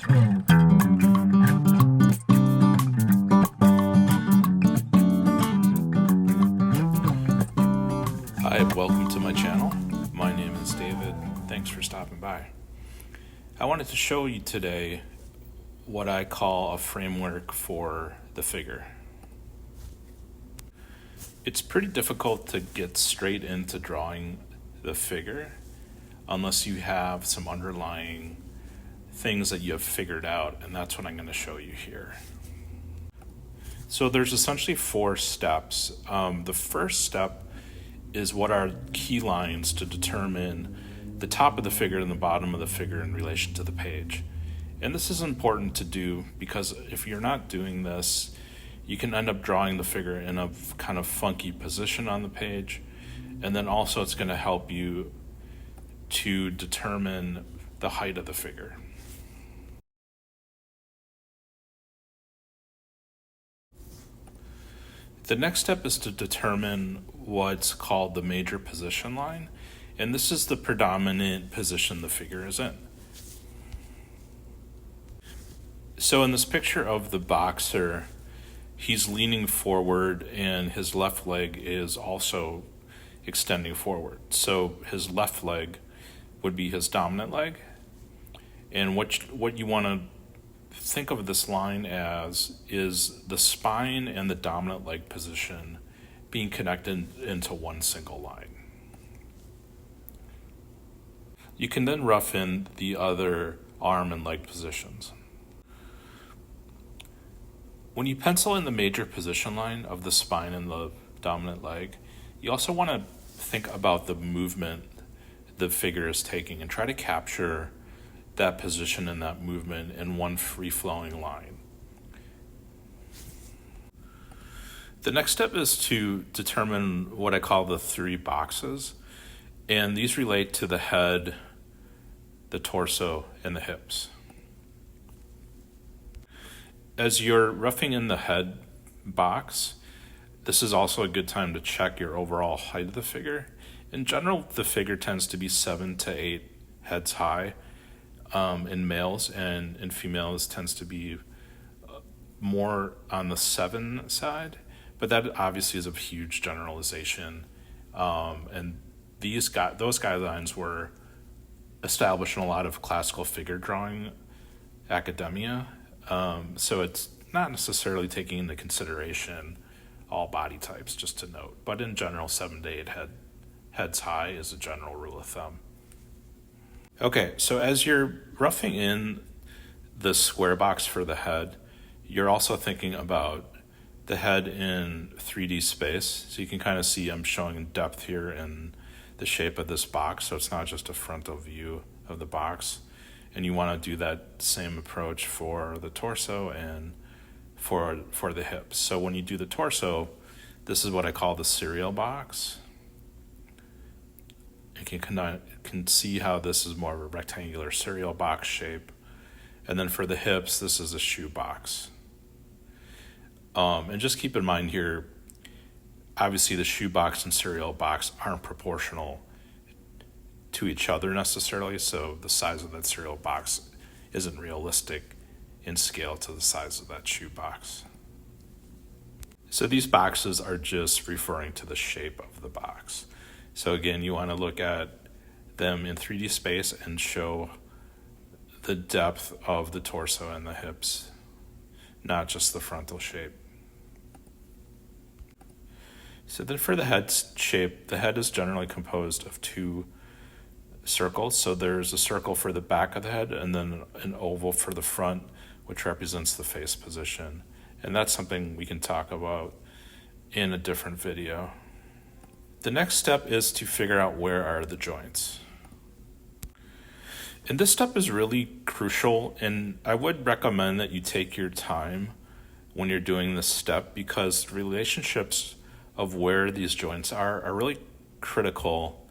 Hi, welcome to my channel. My name is David. Thanks for stopping by. I wanted to show you today what I call a framework for the figure. It's pretty difficult to get straight into drawing the figure unless you have some underlying things that you have figured out, and that's what I'm going to show you here. So there's essentially 4 steps. The first step is what are key lines to determine the top of the figure and the bottom of the figure in relation to the page. And this is important to do because if you're not doing this, you can end up drawing the figure in a kind of funky position on the page. And then also it's going to help you to determine the height of the figure. The next step is to determine what's called the major position line, and this is the predominant position the figure is in. So in this picture of the boxer, he's leaning forward and his left leg is also extending forward. So his left leg would be his dominant leg, and what you want to think of this line as is the spine and the dominant leg position being connected into one single line. You can then rough in the other arm and leg positions. When you pencil in the major position line of the spine and the dominant leg, you also want to think about the movement the figure is taking and try to capture that position and that movement in one free-flowing line. The next step is to determine what I call the 3 boxes, and these relate to the head, the torso, and the hips. As you're roughing in the head box, this is also a good time to check your overall height of the figure. In general, the figure tends to be 7 to 8 heads high. In males, and in females tends to be more on the 7 side, but that obviously is a huge generalization. And those guidelines were established in a lot of classical figure drawing academia. So it's not necessarily taking into consideration all body types, just to note. But in general, 7 to 8 heads high is a general rule of thumb. Okay, so as you're roughing in the square box for the head, you're also thinking about the head in 3D space. So you can kind of see I'm showing depth here in the shape of this box, so it's not just a frontal view of the box. And you want to do that same approach for the torso and for the hips. So when you do the torso, this is what I call the cereal box. You can see how this is more of a rectangular cereal box shape. And then for the hips, this is a shoe box. And just keep in mind here, obviously the shoe box and cereal box aren't proportional to each other necessarily, so the size of that cereal box isn't realistic in scale to the size of that shoe box. So these boxes are just referring to the shape of the box. So again, you want to look at them in 3D space and show the depth of the torso and the hips, not just the frontal shape. So then for the head shape, the head is generally composed of 2 circles. So there's a circle for the back of the head and then an oval for the front, which represents the face position. And that's something we can talk about in a different video. The next step is to figure out where are the joints. And this step is really crucial, and I would recommend that you take your time when you're doing this step because relationships of where these joints are really critical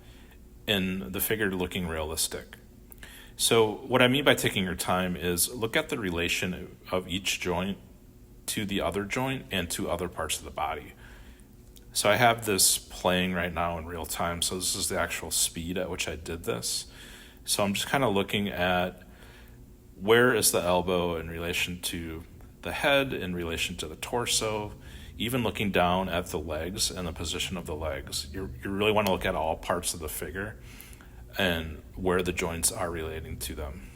in the figure looking realistic. So what I mean by taking your time is look at the relation of each joint to the other joint and to other parts of the body. So I have this playing right now in real time. So this is the actual speed at which I did this. So I'm just kind of looking at where is the elbow in relation to the head, in relation to the torso, even looking down at the legs and the position of the legs. You really want to look at all parts of the figure and where the joints are relating to them.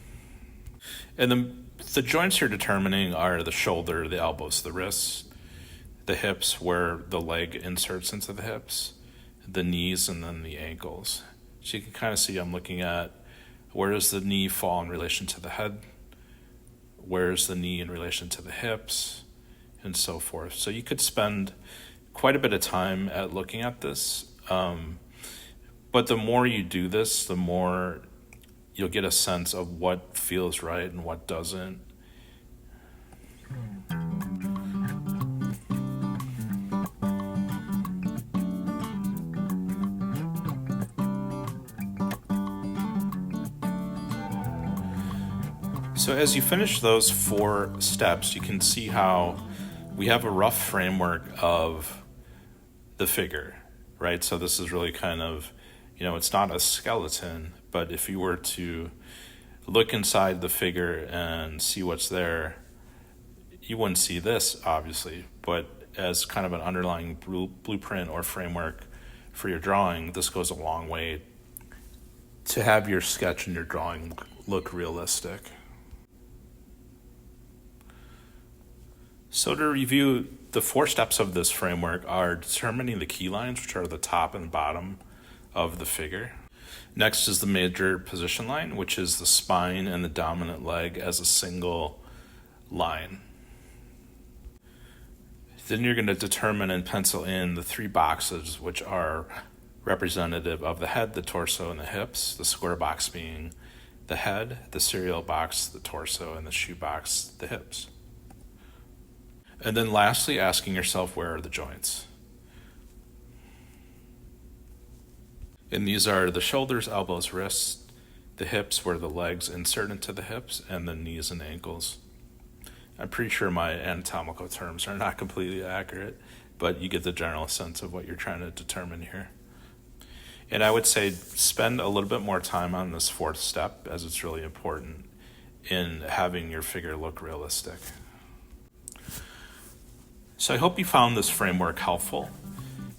And the joints you're determining are the shoulder, the elbows, the wrists, the hips, where the leg inserts into the hips, the knees, and then the ankles. So you can kind of see I'm looking at where does the knee fall in relation to the head, where is the knee in relation to the hips, and so forth. So you could spend quite a bit of time at looking at this. But the more you do this, the more you'll get a sense of what feels right and what doesn't. So as you finish those 4 steps, you can see how we have a rough framework of the figure, right? So this is really kind of, it's not a skeleton, but if you were to look inside the figure and see what's there, you wouldn't see this, obviously, but as kind of an underlying blueprint or framework for your drawing, this goes a long way to have your sketch and your drawing look realistic. So to review, the 4 steps of this framework are determining the key lines, which are the top and bottom of the figure. Next is the major position line, which is the spine and the dominant leg as a single line. Then you're going to determine and pencil in the 3 boxes, which are representative of the head, the torso, and the hips, the square box being the head, the cereal box, the torso, and the shoe box, the hips. And then lastly, asking yourself, where are the joints? And these are the shoulders, elbows, wrists, the hips where the legs insert into the hips, and the knees and ankles. I'm pretty sure my anatomical terms are not completely accurate, but you get the general sense of what you're trying to determine here. And I would say spend a little bit more time on this 4th step, as it's really important in having your figure look realistic. So I hope you found this framework helpful.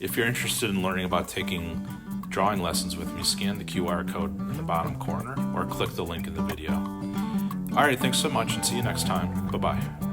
If you're interested in learning about taking drawing lessons with me, scan the QR code in the bottom corner or click the link in the video. All right, thanks so much and see you next time. Bye-bye.